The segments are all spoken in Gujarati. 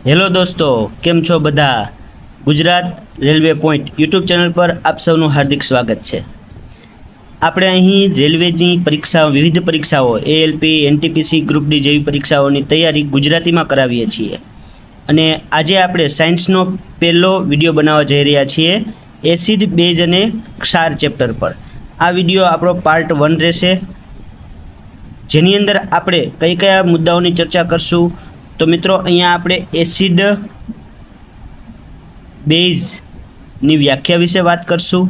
હેલો દોસ્તો, કેમ છો બધા? Gujarat railway point YouTube channel પર આપ સૌનું હાર્દિક સ્વાગત છે. આપણે અહીં રેલવેની પરીક્ષાઓ, વિવિધ પરીક્ષાઓ, એએલપી, એનટીપીસી, ગ્રુપ ડી જેવી પરીક્ષાઓની તૈયારી ગુજરાતીમાં કરાવીએ છીએ. અને આજે આપણે સાયન્સનો પહેલો વિડીયો બનાવવા જઈ રહ્યા છીએ એસિડ, બેઝ અને ક્ષાર ચેપ્ટર પર. આ વિડીયો આપણો પાર્ટ 1 રહેશે, જેની અંદર આપણે કયા મુદ્દાઓની ચર્ચા કરશું. તો મિત્રો, અહીંયા આપણે એસિડ, બેઝની વ્યાખ્યા વિશે વાત કરશું,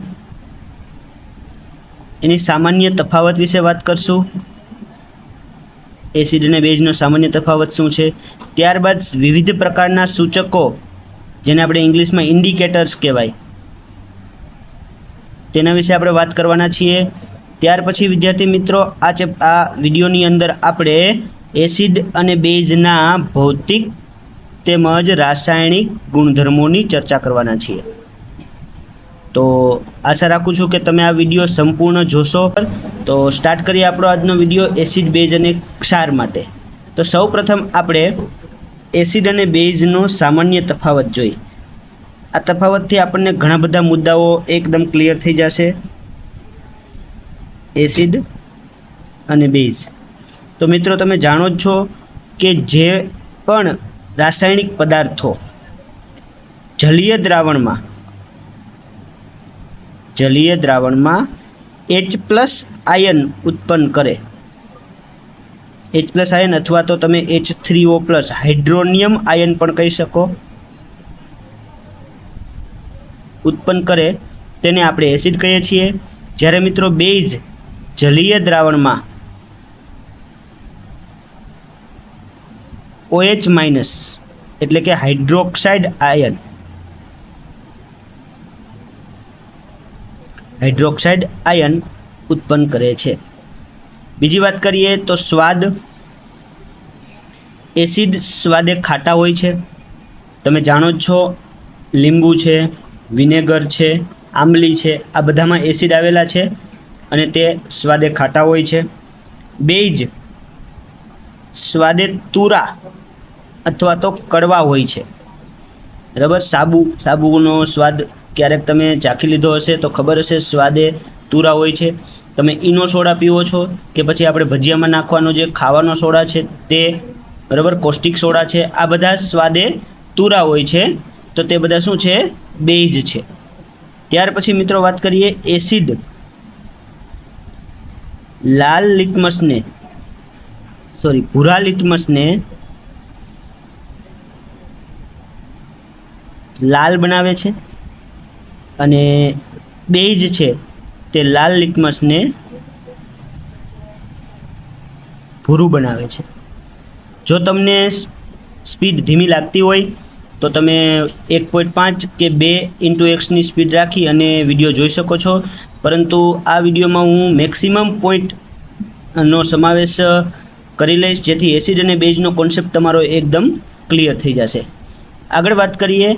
એની સામાન્ય તફાવત વિશે વાત કરશું, એસિડ અને બેઝનો સામાન્ય તફાવત શું છે. ત્યારબાદ વિવિધ પ્રકારના સૂચકો, જેને આપણે ઇંગ્લિશમાં ઇન્ડિકેટર્સ કહેવાય, તેના વિશે આપણે વાત કરવાના છીએ. ત્યાર પછી વિદ્યાર્થી મિત્રો, આ વિડીયોની અંદર આપણે એસિડ અને બેઝના ભૌતિક તેમજ રાસાયણિક ગુણધર્મોની ચર્ચા કરવાના છીએ. તો આશા રાખું છું કે તમે આ વિડીયો સંપૂર્ણ જોશો. તો સ્ટાર્ટ કરીએ આપણો આજનો વિડીયો એસિડ, બેઝ અને ક્ષાર માટે. તો સૌ પ્રથમ આપણે એસિડ અને બેઝનો સામાન્ય તફાવત જોઈએ. આ તફાવતથી આપણને ઘણા બધા મુદ્દાઓ એકદમ ક્લિયર થઈ જશે. એસિડ અને બેઝ, તો મિત્રો તમે જાણો જ છો કે જે પણ રાસાયણિક પદાર્થો જલીય દ્રાવણમાં H+ આયન ઉત્પન્ન કરે, H+ આયન અથવા તો તમે H3O+, હાઇડ્રોનિયમ આયન પણ કહી શકો, ઉત્પન્ન કરે, તેને આપણે એસિડ કહીએ છીએ. જ્યારે મિત્રો બેઝ જલીય દ્રાવણમાં OH- એટલે કે હાઇડ્રોક્સાઇડ આયન ઉત્પન્ન કરે છે. બીજી વાત કરીએ તો સ્વાદ. એસિડ સ્વાદે ખાટા હોય છે. તમે જાણો જ છો, લીંબુ છે, વિનેગર છે, આંબલી છે, આ બધામાં એસિડ આવેલા છે અને તે સ્વાદે ખાટા હોય છે. બેઝ સ્વાદે તુરા અથવા તો કડવા હોય છે. બરાબર. સાબુનો સ્વાદ ક્યારેક તમે ચાખી લીધો હશે તો ખબર હશે, સ્વાદે તુરા હોય છે. તમે ઈનો સોડા પીવો છો કે પછી આપણે ભજીયામાં નાખવાનો જે ખાવાનો સોડા છે તે, બરાબર, કોસ્ટિક સોડા છે, આ બધા સ્વાદે તુરા હોય છે. તો તે બધા શું છે? બેઝ છે. ત્યાર પછી મિત્રો વાત કરીએ એસિડ ભૂરા લિટમસને લાલ બનાવે છે અને બેઝ છે તે લાલ લિટમસને ભૂરું બનાવે છે. જો તમને સ્પીડ ધીમી લાગતી હોય તો તમે 1.5 કે 2x ની સ્પીડ રાખી અને વિડીયો જોઈ શકો છો. પરંતુ આ વિડીયોમાં હું મેક્સિમમ પોઈન્ટનો સમાવેશ કરી લઈશ, જેથી એસિડ અને બેઝનો કોન્સેપ્ટ તમારો એકદમ ક્લિયર થઈ જશે. આગળ વાત કરીએ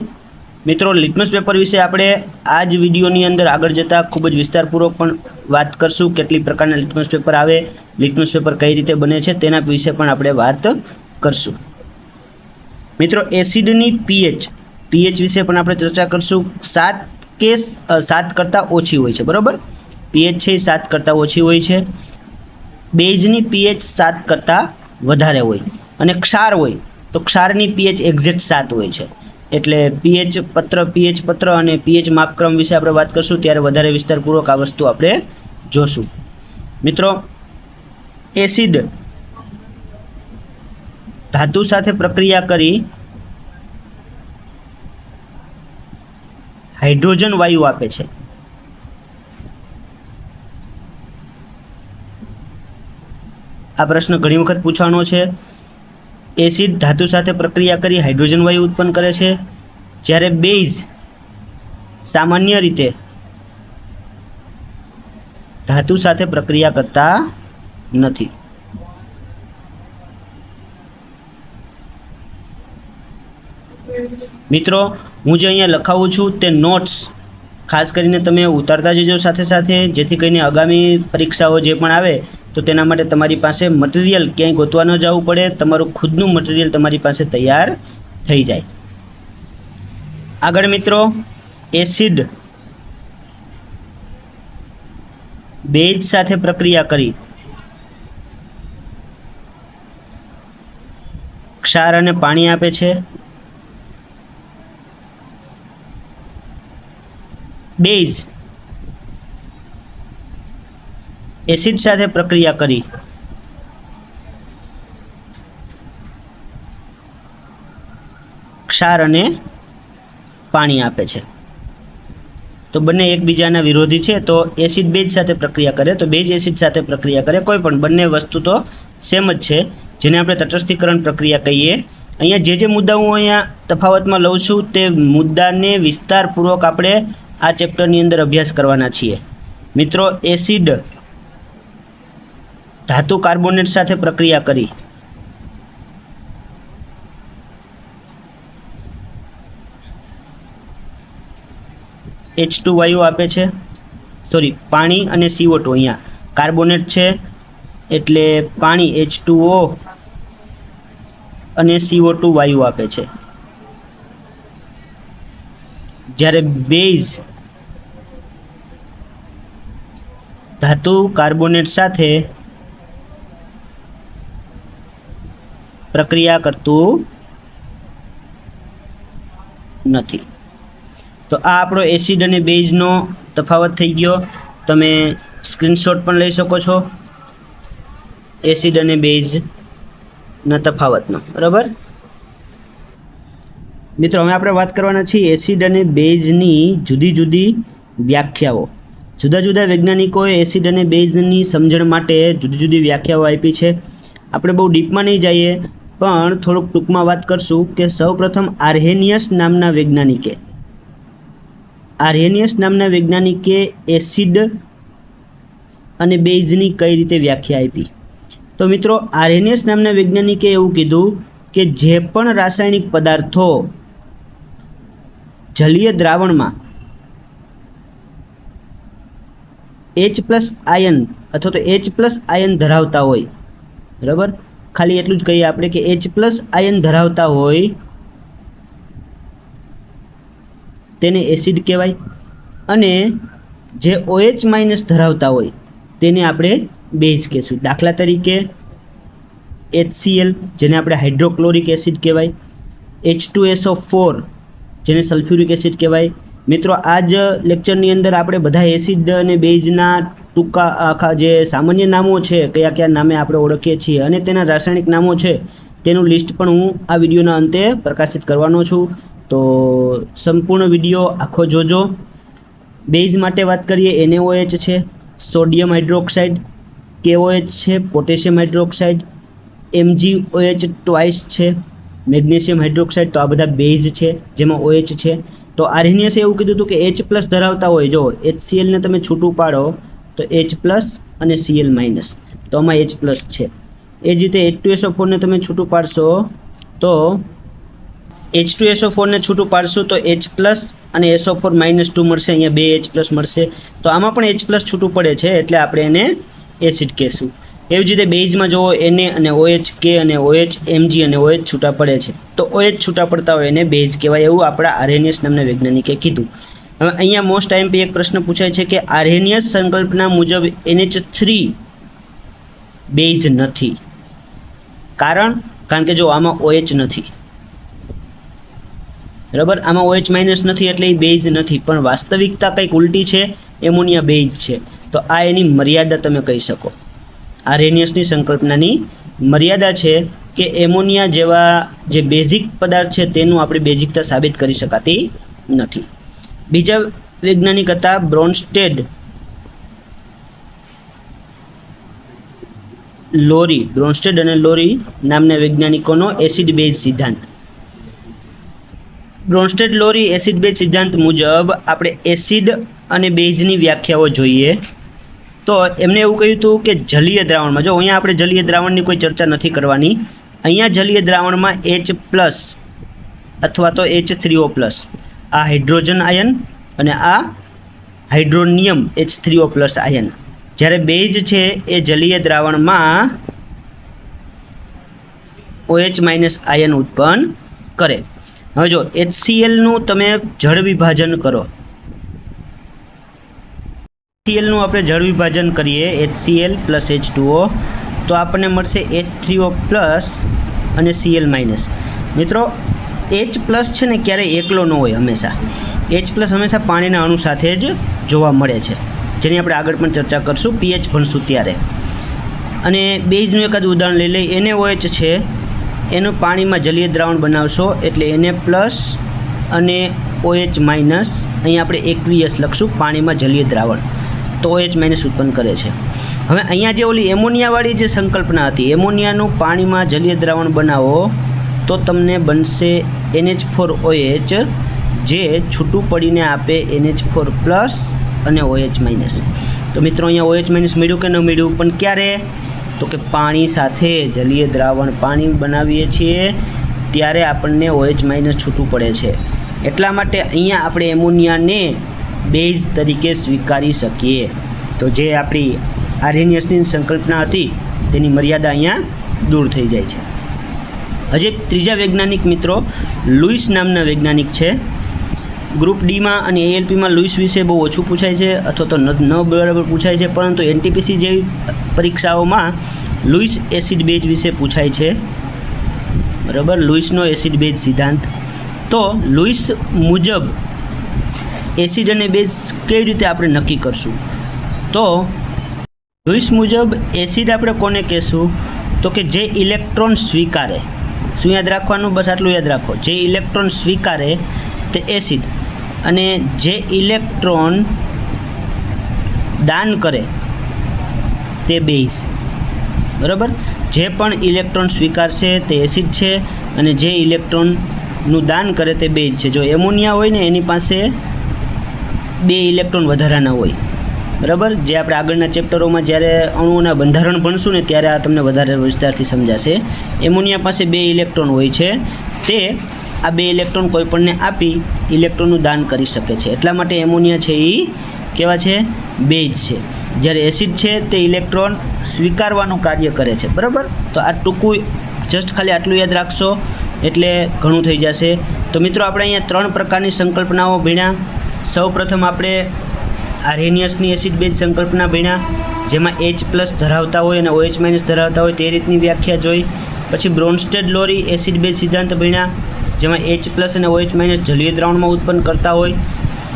મિત્રો લિટમસ પેપર વિશે. આપણે આ જ વિડીયોની અંદર આગળ જતાં ખૂબ જ વિસ્તારપૂર્વક પણ વાત કરશું. કેટલી પ્રકારના લિટમસ પેપર આવે, લિટમસ પેપર કઈ રીતે બને છે, તેના વિશે પણ આપણે વાત કરશું. મિત્રો એસિડની પીએચ વિશે પણ આપણે ચર્ચા કરશું. 7 કરતાં ઓછી હોય છે, બરાબર. પીએચ છે 7 કરતાં ઓછી હોય છે. બેઝની પીએચ 7 કરતાં વધારે હોય. અને ક્ષાર હોય તો ક્ષારની પીએચ એક્ઝેક્ટ 7 હોય છે. એટલે પીએચ પત્ર અને પીએચ માપક્રમ વિશે આપણે વાત કરશું ત્યારે વધારે વિસ્તારપૂર્વક આ વસ્તુ આપણે જોશું. મિત્રો એસિડ ધાતુ સાથે પ્રક્રિયા કરી હાઇડ્રોજન વાયુ આપે છે. આ પ્રશ્ન ઘણી વખત પૂછવાનો છે. એસિડ ધાતુ સાથે પ્રક્રિયા કરી હાઇડ્રોજન વાયુ ઉત્પન્ન કરે છે, જ્યારે બેઝ સામાન્ય રીતે ધાતુ સાથે પ્રક્રિયા કરતા નથી. મિત્રો હું જે અહીંયા લખાવું છું તે નોટ્સ ખાસ કરીને તમે ઉતારતા જજો સાથે સાથે, જેથી કરીને આગામી પરીક્ષાઓ જે પણ આવે તો તેના માટે તમારી પાસે મટીરિયલ ક્યાંય ગોતવા ન જવું પડે, તમારું ખુદનું મટીરિયલ તમારી પાસે તૈયાર થઈ જાય. આગળ મિત્રો, એસિડ બેઝ સાથે પ્રક્રિયા કરી ક્ષાર અને પાણી આપે છે. બેઝ એસિડ સાથે પ્રક્રિયા કરી ક્ષાર અને પાણી આપે છે. તો બંને એકબીજાના વિરોધી છે. તો એસિડ બેઝ સાથે પ્રક્રિયા કરે તો બેઝ એસિડ સાથે પ્રક્રિયા કરે, કોઈ પણ બંને વસ્તુ તો સેમ જ છે, જેને આપણે તટસ્થીકરણ પ્રક્રિયા કહીએ. અહીંયા જે મુદ્દા હું અહીંયા તફાવતમાં લઉં છું તે મુદ્દાને વિસ્તારપૂર્વક આપણે આ ચેપ્ટરની અંદર અભ્યાસ કરવાના છીએ. મિત્રો, એસિડ ધાતુ કાર્બોનેટ સાથે પ્રક્રિયા કરી H2 વાયુ આપે છે. પાણી અને CO2, અહીંયા કાર્બોનેટ છે એટલે પાણી H2O અને CO2 વાયુ આપે છે. જ્યારે બેઝ ધાતુ કાર્બોનેટ સાથે પ્રક્રિયા કરતું નથી. તો આ આપણો એસિડ અને બેઝનો તફાવત થઈ ગયો. તમે સ્ક્રીનશોટ પણ લઈ શકો છો એસિડ અને બેઝના તફાવતનો. બરાબર મિત્રો, હવે આપણે વાત કરવાના છીએ એસિડ અને બેઝની જુદી જુદી વ્યાખ્યાઓ. જુદા જુદા વૈજ્ઞાનિકોએ એસિડ અને બેઝની સમજણ માટે જુદી જુદી વ્યાખ્યાઓ આપી છે. આપણે બહુ ડીપમાં નહીં જઈએ, પણ થોડુંક ટૂંકમાં વાત કરશું કે સૌપ્રથમ આર્હેનિયસ નામના વૈજ્ઞાનિકે એસિડ અને બેઝની કઈ રીતે વ્યાખ્યા આપી. તો મિત્રો, આર્હેનિયસ નામના વૈજ્ઞાનિકે એવું કીધું કે જે પણ રાસાયણિક પદાર્થો જલીય દ્રાવણમાં H+ આયન અથવા તો H+ આયન ધરાવતા હોય, બરાબર, ખાલી એટલું જ કહીએ આપણે કે H+ આયન ધરાવતા હોય તેને એસિડ કહેવાય, અને જે OH- ધરાવતા હોય તેને આપણે બેઝ કહેશું. દાખલા તરીકે HCl, જેને આપણે હાઇડ્રોક્લોરિક એસિડ કહેવાય, H2SO4, જેને સલ્ફ્યુરિક એસિડ કહેવાય. મિત્રો, આ જ લેક્ચરની અંદર આપણે બધા એસિડ અને બેઝના ટૂંકા આખા જે સામાન્ય નામો છે, કયા કયા નામે આપણે ઓળખીએ છીએ અને તેના રાસાયણિક નામો છે તેનું લિસ્ટ પણ હું આ વિડીયોના અંતે પ્રકાશિત કરવાનો છું. તો સંપૂર્ણ વિડીયો આખો જોજો. બેઝ માટે વાત કરીએ, NaOH છે, સોડિયમ હાઇડ્રોક્સાઇડ, KOH છે, પોટેશિયમ હાઇડ્રોક્સાઇડ, MgOH છે, મેગ્નેશિયમ હાઇડ્રોક્સાઇડ. તો આ બધા બેઝ છે જેમાં OH છે. તો આર્હેનિયસે એવું કીધું હતું કે H+ ધરાવતા હોય, જો HCl ને તમે છૂટું પાડો તો H+ અને Cl-, તો આમાં H+ છે. એ જ રીતે H2SO4 ને તમે છૂટું પાડશો તો H2SO4 ને છૂટું પાડશું તો H+ અને SO4- મળશે. અહીંયા 2 H+ મળશે. તો આમાં પણ H+ છૂટું પડે છે એટલે આપણે એને એસિડ કહેશું. એવી જ રીતે બેઝમાં જુઓ, Na અને OH, K અને OH, Mg અને OH છૂટા પડે છે. તો OH છૂટા પડતા હોય એને બેઝ કહેવાય, એવું આપણા આર્હેનિયસ નામના વૈજ્ઞાનિકે કીધું. હવે અહીંયા મોસ્ટ ટાઈમ એક પ્રશ્ન પૂછાય છે કે આર્હેનિયસ સંકલ્પના મુજબ NH3 બેઝ નથી. કારણ કે જો આમાં OH નથી, બરાબર, આમાં OH- નથી એટલે એ બેઝ નથી. પણ વાસ્તવિકતા કંઈક ઉલટી છે, એમોનિયા બેઝ છે. તો આ એની મર્યાદા તમે કહી શકો. આર્હેનિયસની સંકલ્પનાની મર્યાદા છે કે એમોનિયા જેવા જે બેઝિક પદાર્થ છે તેનું આપણે બેઝિકતા સાબિત કરી શકાતી નથી. બીજા વૈજ્ઞાનિક હતા બ્રોન્સ્ટેડ અને લોરી નામના વૈજ્ઞાનિકોનો એસિડ બેઝ સિદ્ધાંત. બ્રોન્સ્ટેડ લોરી એસિડ બેઝ સિદ્ધાંત મુજબ આપણે એસિડ અને બેઝની વ્યાખ્યાઓ જોઈએ તો એમને એવું કહ્યું હતું કે જલીય દ્રાવણમાં, જો અહીંયા આપણે જલીય દ્રાવણની કોઈ ચર્ચા નથી કરવાની, અહીંયા જલીય દ્રાવણમાં H+ અથવા તો H3O+, આ હાઇડ્રોજન આયન અને આ હાઇડ્રોનિયમ H3O+ આયન, જ્યારે બેઝ છે એ જલીય દ્રાવણમાં OH- આયન ઉત્પન્ન કરે. હવે જો HCl નું તમે જળ વિભાજન કરો, HCl નું આપણે જળ વિભાજન કરીએ HCl પ્લસ H2O તો આપણને મળશે H3O પ્લસ અને Cl માઇનસ. મિત્રો H પ્લસ છે ને ક્યારેય એકલો ન હોય, હંમેશા H પ્લસ હંમેશા પાણીના અણુ સાથે જ જોવા મળે છે, જેની આપણે આગળ પણ ચર્ચા કરશું pH ભણશું ત્યારે. અને બેઝનું એકાદ ઉદાહરણ લઈ લઈએ. NaOH છે એનું પાણીમાં જલીય દ્રાવણ બનાવશો એટલે Na પ્લસ અને OH માઇનસ, અહીંયા આપણે એકવીએસ લખશું, પાણીમાં જલીય દ્રાવણ, તો OH માઇનસ ઉત્પન્ન કરે છે. હવે અહીંયા જે ઓલી એમોનિયાવાળી જે સંકલ્પના હતી, એમોનિયાનું પાણીમાં જલીય દ્રાવણ બનાવો તો તમને બનશે NH4OH, જે છૂટું પડીને આપે NH4 પ્લસ અને OH માઇનસ. તો મિત્રો અહીંયા OH માઇનસ મળ્યું કે ન મળ્યું, પણ ક્યારે? તો કે પાણી સાથે જલીય દ્રાવણ પાણી બનાવીએ છીએ ત્યારે આપણને OH માઇનસ છૂટું પડે છે. એટલા માટે અહીંયા આપણે એમોનિયાને બેઝ તરીકે સ્વીકારી શકીએ. તો જે આપણી આર્હેનિયસની સંકલ્પના હતી તેની મર્યાદા અહીંયા દૂર થઈ જાય છે. હજી ત્રીજા વૈજ્ઞાનિક મિત્રો લુઈસ નામના વૈજ્ઞાનિક છે. ગ્રુપ ડીમાં અને ALPમાં લુઈસ વિશે બહુ ઓછું પૂછાય છે, અથવા તો ન બરાબર પૂછાય છે, પરંતુ NTPC જેવી પરીક્ષાઓમાં લુઈસ એસિડ બેઝ વિશે પૂછાય છે. બરાબર, લુઈસનો એસિડ બેઝ સિદ્ધાંત. તો લુઈસ મુજબ એસિડ અને બેઝ કેવી રીતે આપણે નક્કી કરશું? તો લુઈસ મુજબ એસિડ આપણે કોને કહેશું? તો કે જે ઇલેક્ટ્રોન સ્વીકારે. શું યાદ રાખવાનું? બસ આટલું યાદ રાખો, જે ઇલેક્ટ્રોન સ્વીકારે તે એસિડ, અને જે ઇલેક્ટ્રોન દાન કરે તે બેઝ. બરાબર, જે પણ ઇલેક્ટ્રોન સ્વીકારશે તે એસિડ છે, અને જે ઇલેક્ટ્રોનનું દાન કરે તે બેઝ છે. જો એમોનિયા હોય ને એની પાસે 2 ઇલેક્ટ્રોન વધારાના હોય. બરાબર, જે આપણે આગળના ચેપ્ટરોમાં જ્યારે અણુઓના બંધારણ ભણશું ને ત્યારે આ તમને વધારે વિસ્તારથી સમજાશે. એમોનિયા પાસે 2 ઇલેક્ટ્રોન હોય છે, તે આ 2 ઇલેક્ટ્રોન કોઈપણને આપી ઇલેક્ટ્રોનનું દાન કરી શકે છે. એટલા માટે એમોનિયા છે એ કેવા છે? બેઝ છે. જ્યારે એસિડ છે તે ઇલેક્ટ્રોન સ્વીકારવાનું કાર્ય કરે છે. બરાબર, તો આ ટૂંકું જસ્ટ ખાલી આટલું યાદ રાખશો એટલે ઘણું થઈ જશે. તો મિત્રો આપણે અહીંયા 3 પ્રકારની સંકલ્પનાઓ ભણ્યા. સૌ પ્રથમ આપણે આર્હેનિયસની એસિડ બેઝ સંકલ્પના ભણ્યા, જેમાં H પ્લસ ધરાવતા હોય અને OH માઇનસ ધરાવતા હોય તે રીતની વ્યાખ્યા જોઈ. પછી બ્રોન્સ્ટેડ-લોરી એસિડ બેઝ સિદ્ધાંત ભણ્યા, જેમાં H પ્લસ અને OH માઇનસ જલીય દ્રાવણમાં ઉત્પન્ન કરતા હોય.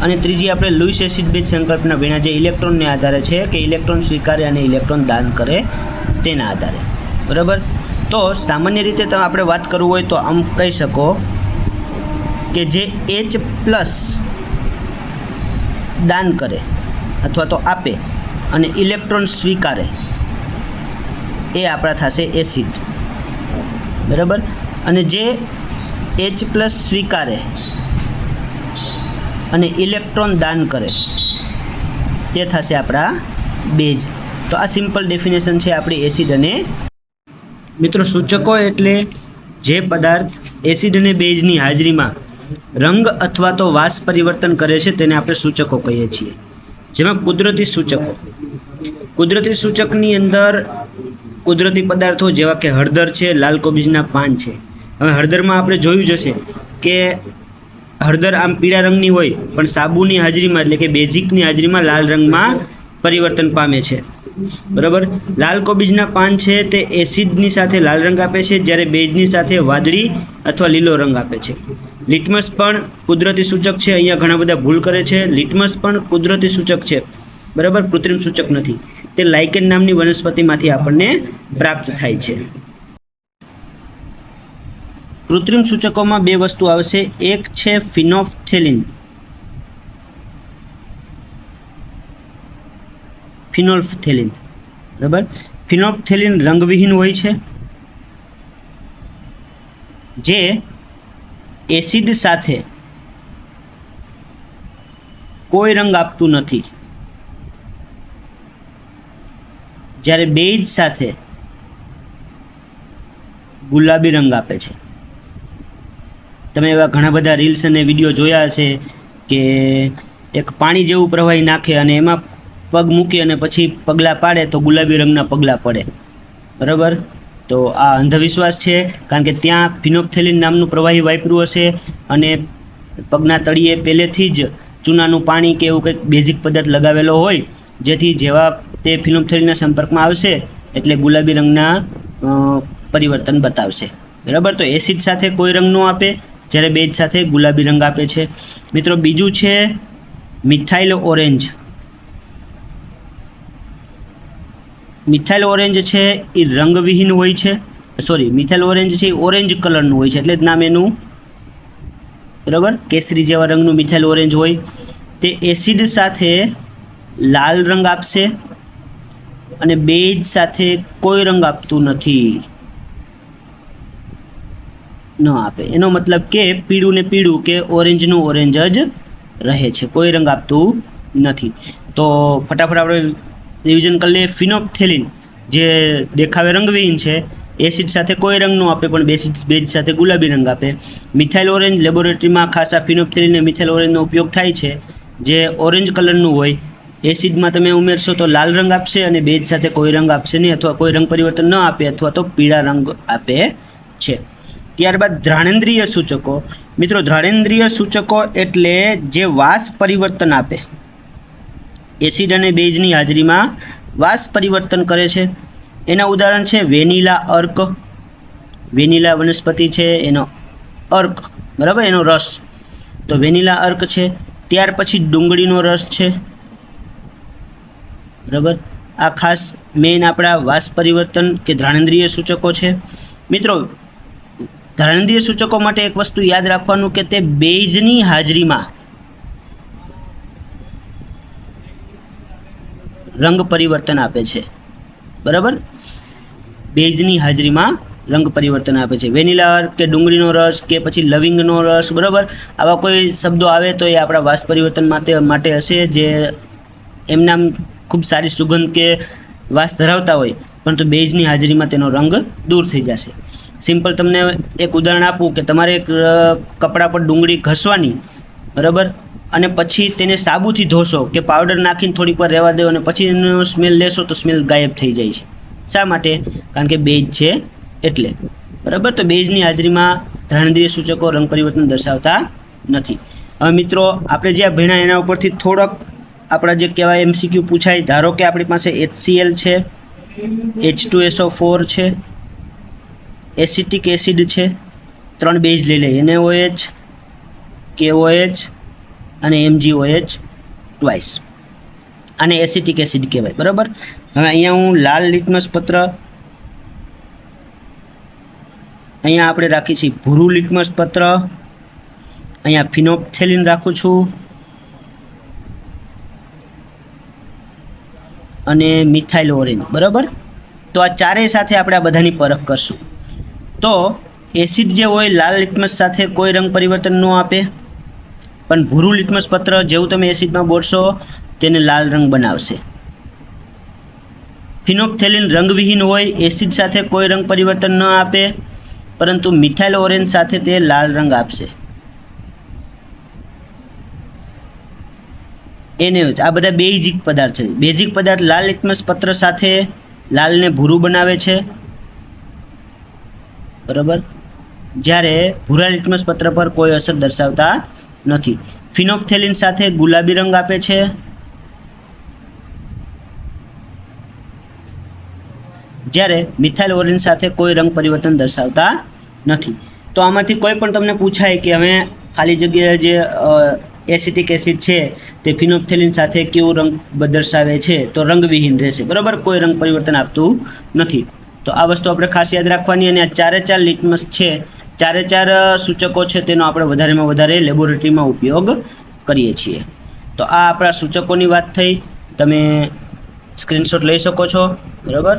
અને ત્રીજી આપણે લુઈસ એસિડ બેઝ સંકલ્પના ભણ્યા, જે ઇલેક્ટ્રોનને આધારે છે, કે ઇલેક્ટ્રોન સ્વીકારે અને ઇલેક્ટ્રોન દાન કરે તેના આધારે. બરાબર, તો સામાન્ય રીતે તમે આપણે વાત કરવું હોય તો આમ કહી શકો કે જે H પ્લસ દાન કરે અથવા તો આપે અને ઇલેક્ટ્રોન સ્વીકારે એ આપણા થશે એસિડ. બરાબર, અને જે H પ્લસ સ્વીકારે અને ઇલેક્ટ્રોન દાન કરે તે થશે આપણા બેઝ. તો આ સિમ્પલ ડેફિનેશન છે આપણી એસિડ અને મિત્રો સૂચકો એટલે જે પદાર્થ એસિડ અને બેઝની હાજરીમાં રંગ અથવા તો વાસ પરિવર્તન કરે છે તેને આપણે સૂચકો કહીએ છીએ. જેમાં કુદરતી સૂચકો, કુદરતી સૂચકની અંદર કુદરતી પદાર્થો જેવા કે હળદર છે, લાલ કોબીજના પાન છે. હવે હળદરમાં આપણે જોયું જ હશે કે હળદર આમ પીળા રંગની હોય, પણ સાબુની હાજરીમાં એટલે કે બેઝિકની હાજરીમાં લાલ રંગમાં પરિવર્તન પામે છે. બરાબર, લાલ કોબીજના પાન છે તે એસિડની સાથે લાલ રંગ આપે છે, જ્યારે બેઝની સાથે વાદળી અથવા લીલો રંગ આપે છે. લિટમસ પણ કુદરતી સૂચક છે. અહીંયા ઘણા બધા ભૂલ કરે છે. લિટમસ પણ કુદરતી સૂચક છે. બરાબર, કૃત્રિમ સૂચક નથી. તે લાઇકેન નામની વનસ્પતિમાંથી આપણને પ્રાપ્ત થાય છે. કૃત્રિમ સૂચકોમાં 2 વસ્તુ આવશે. એક છે ફિનોલ્ફથેલિન, ફિનોલ્ફથેલિન. બરાબર, ફિનોલ્ફથેલિન રંગવિહીન હોય છે, જે એસિડ સાથે કોઈ રંગ આપતું નથી, જ્યારે બેઝ સાથે ગુલાબી રંગ આપે છે. તમે એવા ઘણા બધા રીલ્સ અને વિડીયો જોયા હશે કે એક પાણી જેવું પ્રવાહી નાખે અને એમાં પગ મૂકી અને પછી પગલાં પાડે તો ગુલાબી રંગના પગલાં પડે. બરાબર, તો આ અંધવિશ્વાસ છે, કારણ કે ત્યાં ફિનોલ્ફથેલિન નામનું પ્રવાહી વાપર્યું હશે અને પગના તળિયે પહેલેથી જ ચૂનાનું પાણી કે એવું કંઈક બેઝિક પદાર્થ લગાવેલો હોય, જેથી જેવા તે ફિનોપ્થેલિનના સંપર્કમાં આવશે એટલે ગુલાબી રંગના પરિવર્તન બતાવશે. બરાબર, તો એસિડ સાથે કોઈ રંગ ન આપે, જ્યારે બેઝ સાથે ગુલાબી રંગ આપે છે. મિત્રો બીજું છે મિથાઇલ ઓરેન્જ. મિથાઇલ ઓરેન્જ છે એ રંગવિહીન હોય છે. મિથાઇલ ઓરેન્જ છે એ ઓરેન્જ કલરનું હોય છે, એટલે જ નામ એનું. બરાબર, કેસરી જેવા રંગનું મિથાઇલ ઓરેન્જ હોય. તે એસિડ સાથે લાલ રંગ આપશે અને બેઝ સાથે કોઈ રંગ આપતું નથી, ન આપે. એનો મતલબ કે પીળું ને પીળું કે ઓરેન્જનું ઓરેન્જ જ રહે છે, કોઈ રંગ આપતું નથી. તો ફટાફટ આપણે રિવિઝન કરી લઈએ. ફિનોપ્થેલિન જે દેખાવે રંગવિહીન છે, એસિડ સાથે કોઈ રંગ ન આપે પણ બેઝ સાથે ગુલાબી રંગ આપે. મિથાઇલ ઓરેન્જ લેબોરેટરીમાં ખાસ આ ફિનોપ્થેલિન અને મિથાઇલ ઓરેન્જનો ઉપયોગ થાય છે, જે ઓરેન્જ કલરનું હોય. એસિડમાં તમે ઉમેરશો તો લાલ રંગ આપશે અને બેઝ સાથે કોઈ રંગ આપશે નહીં, અથવા કોઈ રંગ પરિવર્તન ન આપે, અથવા તો પીળા રંગ આપે છે. ત્યારબાદ ધ્રાણેન્દ્રિય સૂચકો. મિત્રો ધ્રાણેન્દ્રિય સૂચકો એટલે જે વાસ પરિવર્તન આપે, એસિડ અને બેઝની હાજરીમાં વાસ પરિવર્તન કરે છે. એના ઉદાહરણ છે વેનીલા અર્ક. વેનીલા વનસ્પતિ છે, એનો અર્ક, બરાબર, એનો રસ, તો વેનીલા અર્ક છે. ત્યાર પછી ડુંગળીનો રસ છે. બરાબર, આ ખાસ મેઇન આપણા વાસ પરિવર્તન કે ધ્રાણેન્દ્રિય સૂચકો છે. મિત્રો ધ્રાણેન્દ્રિય સૂચકો માટે એક વસ્તુ યાદ રાખવાનું કે તે બેઝની હાજરીમાં રંગ પરિવર્તન આપે છે. બરાબર, બેઝની હાજરીમાં રંગ પરિવર્તન આપે છે. વેનીલા અર્ક કે ડુંગળીનો રસ કે પછી લવિંગનો રસ, બરાબર, આવા કોઈ શબ્દો આવે તો એ આપણા વાસ પરિવર્તન માટે હશે, જે એમનામ ખૂબ સારી સુગંધ કે વાસ ધરાવતા હોય, પરંતુ બેઝની હાજરીમાં તેનો રંગ દૂર થઈ જશે. સિમ્પલ તમને એક ઉદાહરણ આપું કે તમારે એક કપડા પર ડુંગળી ઘસવાની, બરાબર, અને પછી તેને સાબુથી ધોશો કે પાવડર નાખીને થોડીક વાર રહેવા દો અને પછી એનો સ્મેલ લેશો તો સ્મેલ ગાયબ થઈ જાય છે. શા માટે? કારણ કે બેઝ છે એટલે. બરાબર, તો બેઝની હાજરીમાં ધ્રાણેન્દ્રિય સૂચકો રંગ પરિવર્તન દર્શાવતા નથી. હવે મિત્રો આપણે જે ભણ્યા એના ઉપરથી થોડોક આપણા જે કહેવાય MCQ પૂછાય. ધારો કે આપણી પાસે HCl છે, H2SO4 છે, એસિટિક એસિડ છે, 3 બેઝ લઈ લઈએ, NaOH, KOH અને MgOH ટ્વાઇસ. આને એસિટિક એસિડ કહેવાય. બરાબર, હવે અહીંયા હું લાલ લિટમસ પત્ર, અહીંયા આપણે રાખી છીએ ભૂરું લિટમસ પત્ર, અહીંયા ફિનોપ્થેલિન રાખું છું અને મિથાઇલ ઓરેન્જ. બરાબર, તો આ ચારેય સાથે આપણે આ બધાની પરખ કરશું. તો એસિડ જે હોય લાલ લિટમસ સાથે કોઈ રંગ પરિવર્તન ન આપે, પણ ભૂરું લિટમસ પત્ર જેવું તમે એસિડમાં બોળશો તેને લાલ રંગ બનાવશે. ફિનોપ્થેલિન રંગવિહીન હોય, એસિડ સાથે કોઈ રંગ પરિવર્તન ન આપે, પરંતુ મિથાઇલ ઓરેન્જ સાથે તે લાલ રંગ આપશે. NaOH, આ બધા બેઝિક પદાર્થ છે. બેઝિક પદાર્થ લાલ લિટમસ પત્ર સાથે લાલને ભૂરું બનાવે છે. બરાબર, જ્યારે ભૂરા લિટમસ પત્ર પર કોઈ અસર દર્શાવતા નથી. ફિનોપ્થેલિન સાથે ગુલાબી રંગ આપે છે, જ્યારે મિથાઇલ ઓરેન્જ સાથે કોઈ રંગ પરિવર્તન દર્શાવતા નથી. તો આમાંથી કોઈ પણ તમને પૂછાય કે હવે ખાલી જગ્યાએ જે એસિટિક એસિડ છે તે ફિનોપ્થેલિન સાથે કેવો રંગ દર્શાવે છે, તો રંગવિહીન રહેશે. બરાબર, કોઈ રંગ પરિવર્તન આપતું નથી. તો આ વસ્તુ આપણે ખાસ યાદ રાખવાની. અને આ 4 લિટમસ છે, 4 સૂચકો છે, તેનો આપણે વધારેમાં વધારે લેબોરેટરીમાં ઉપયોગ કરીએ છીએ. તો આ આપણા સૂચકોની વાત થઈ. તમે સ્ક્રીનશોટ લઈ શકો છો. બરાબર,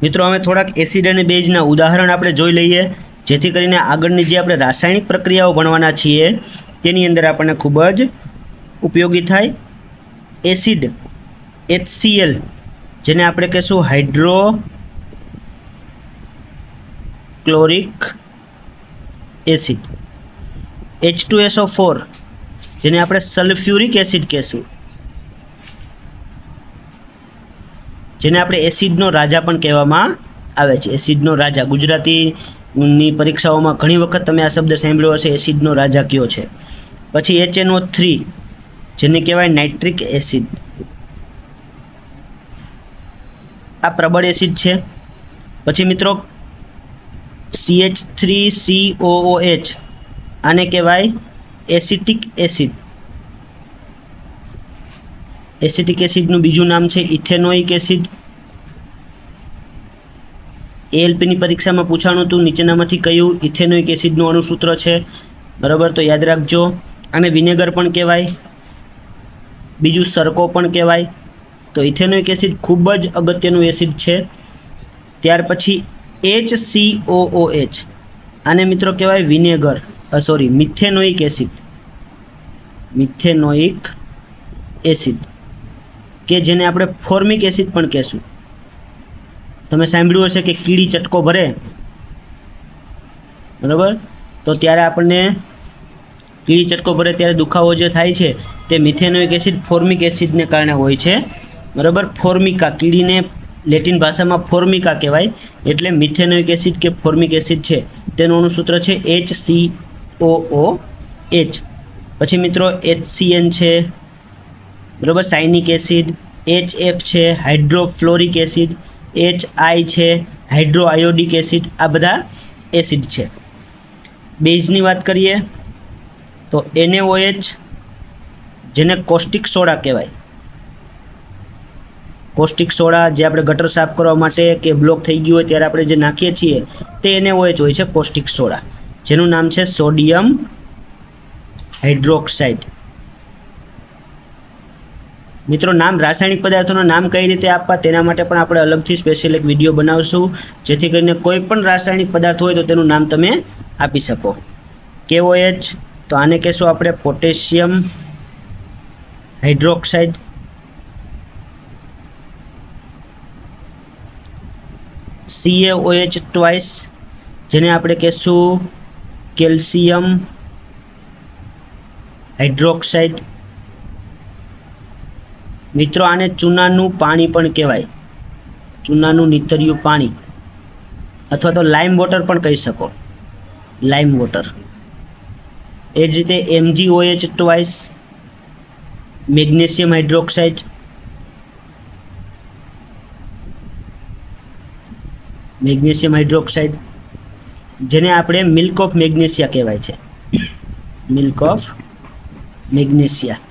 મિત્રો હવે થોડાક એસિડ અને બેઝના ઉદાહરણ આપણે જોઈ લઈએ, જેથી કરીને આગળની જે આપણે રાસાયણિક પ્રક્રિયાઓ ભણવાના છીએ તેની અંદર આપણને ખૂબ જ ઉપયોગી થાય. એસિડ HCl, જેને આપણે કહીશું હાઇડ્રોક્લોરિક એસિડ. H2SO4, જેને આપણે સલ્ફ્યુરિક એસિડ કહીશું, જેને આપણે એસિડનો રાજા પણ કહેવામાં આવે છે. એસિડનો રાજા, ગુજરાતીની પરીક્ષાઓમાં ઘણી વખત તમે આ શબ્દ સાંભળ્યો હશે, એસિડનો રાજા કયો છે. પછી HNO3 જેને કહેવાય નાઇટ્રિક એસિડ, આ પ્રબળ એસિડ છે. પછી મિત્રો CH3COOH, આને કહેવાય એસિટિક એસિડ. એસિટિક એસિડનું બીજું નામ છે ઇથેનોઇક એસિડ. ALPની પરીક્ષામાં પૂછાણું હતું નીચેનામાંથી કયું ઇથેનોઇક એસિડનું અણુસૂત્ર છે, બરાબર, તો યાદ રાખજો. આને વિનેગર પણ કહેવાય, બીજું સરકો પણ કહેવાય. તો ઇથેનોઇક એસિડ ખૂબ જ અગત્યનું એસિડ છે. ત્યાર પછી HCOOH, આને મિત્રો કહેવાય vinegar, methanoic acid. Methanoic acid કે જેને આપણે ફોર્મિક એસિડ પણ કહેશું. તમે સાંભળ્યું હશે કે કીડી ચટકો ભરે, બરાબર, તો ત્યારે આપણને કીડી ચટકો ભરે ત્યારે દુખાવો જે થાય છે તે મિથેનોઇક એસિડ ફોર્મિક એસિડને કારણે હોય છે, બરાબર. ફોર્મિકા, કીડીને લેટિન ભાષામાં ફોર્મિકા કહેવાય, એટલે મિથેનોઇક એસિડ કે ફોર્મિક એસિડ છે તેનું અણુસૂત્ર છે HCOOH. પછી મિત્રો HCN છે, બરાબર, સાયનિક એસિડ. HF છે હાઇડ્રોફ્લોરિક એસિડ. HI છે હાઇડ્રોઆયોડિક એસિડ. આ બધા એસિડ છે. બેઝની વાત કરીએ તો NaOH જેને કોસ્ટિક સોડા કહેવાય. કોસ્ટિક સોડા જે આપણે ગટર સાફ કરવા માટે કે બ્લોક થઈ ગયું હોય ત્યારે આપણે જે નાખીએ છીએ તે NaOH હોય છે, કોસ્ટિક સોડા, જેનું નામ છે સોડિયમ હાઇડ્રોક્સાઇડ. મિત્રો રાસાયણિક પદાર્થોના નામ કઈ રીતે આપવા તેના માટે પણ આપણે અલગથી સ્પેશિયલ એક વિડીયો બનાવશું, જેથી કરીને કોઈ પણ રાસાયણિક પદાર્થ હોય તો તેનું નામ તમે આપી શકો. KOH તો આને કહેશું આપણે પોટેશિયમ હાઇડ્રોક્સાઇડ. CaOH ટ્વાઇસ જેને આપણે કહેશું કેલ્શિયમ હાઇડ્રોક્સાઇડ. મિત્રો આને ચૂનાનું પાણી પણ કહેવાય, ચૂનાનું નીતર્યું પાણી, અથવા તો લાઇમ વોટર પણ કહી શકો, લાઇમ વોટર. એ જ રીતે MgOH twice magnesium hydroxide. Magnesium hydroxide જેને આપણે મિલ્ક ઓફ મેગ્નેશિયા કહેવાય છે, મિલ્ક ઓફ મેગ્નેશિયા.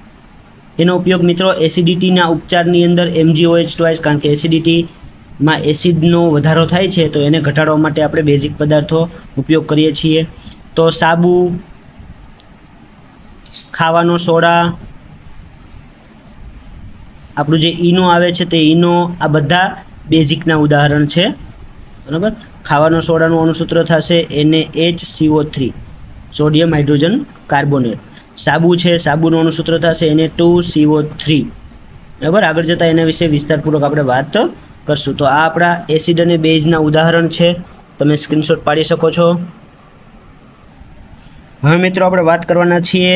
એનો ઉપયોગ મિત્રો એસિડિટીના ઉપચારની અંદર MgOH ટ્વાઇસ, કારણ કે એસિડિટીમાં એસિડનો વધારો થાય છે તો એને ઘટાડવા માટે આપણે બેઝિક પદાર્થો ઉપયોગ કરીએ છીએ. તો સાબુ, ખાવાનો સોડા, આપણું જે ઈનો આવે છે તે ઈનો, આ બધા બેઝિકના ઉદાહરણ છે, બરાબર. ખાવાનો સોડાનું અણુસૂત્ર થશે NaHCO3, સોડિયમ હાઇડ્રોજન કાર્બોનેટ. સાબુ છે, સાબુનું અણુસૂત્ર થશે Na2CO3, બરાબર. આગળ જતાં એના વિશે વિસ્તારપૂર્વક આપણે વાત કરશું. તો આ આપણા એસિડ અને બેઝના ઉદાહરણ છે, તમે સ્ક્રીનશોટ પાડી શકો છો. હવે મિત્રો આપણે વાત કરવાના છીએ